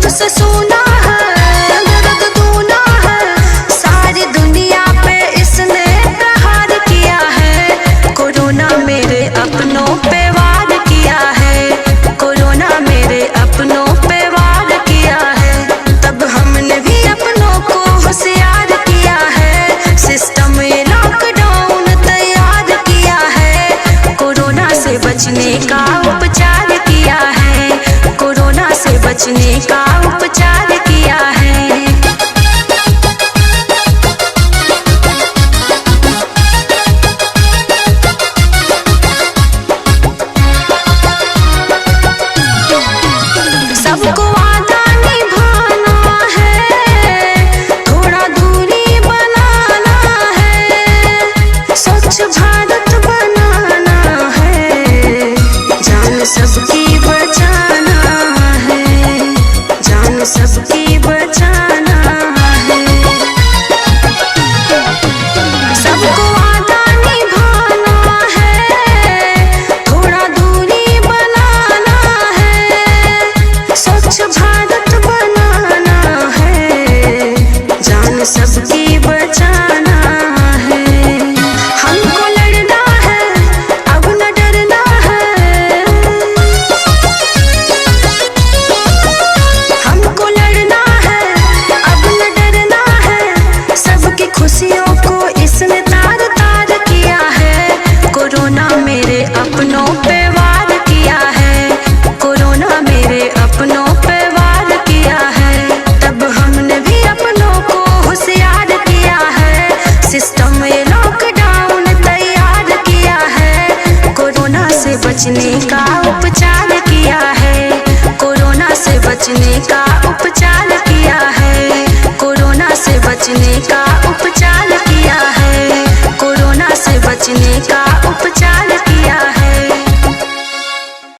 तुझसे सुना है दर्द दूना है, सारी दुनिया पे इसने प्रहार किया है। कोरोना मेरे अपनों पे वार किया है, कोरोना मेरे अपनों पे वार किया है। तब हमने भी अपनों को होशियार किया है, सिस्टम ये लॉकडाउन तैयार किया है। कोरोना से बचने का उपचार किया है, कोरोना से बचने का उपचार किया है। सबको वादा निभाना है, थोड़ा दूरी बनाना है, स्वच्छ भारत बनाना है, जान सबकी बचाना है, जान सबकी बचाना है। सबको वादा निभाना है, थोड़ा दूरी बनाना है, स्वच्छ भारत बनाना है, जान सबकी बचाना है। हमको लड़ना है, अब न डरना है, हमको लड़ना है, अब न डरना है, सबकी खुशियों को इसने तार तार किया है। कोरोना मेरे अपनों पे वार किया है, कोरोना मेरे अपनों पे वार किया है। तब हमने भी अपनों को होशियार किया है, सिस्टम ये लॉकडाउन तैयार किया है। कोरोना से बचने का उपचार किया है, कोरोना से बचने का उपचार किया है, कोरोना से बचने का उपचार किया है, कोरोना से बचने का उपचार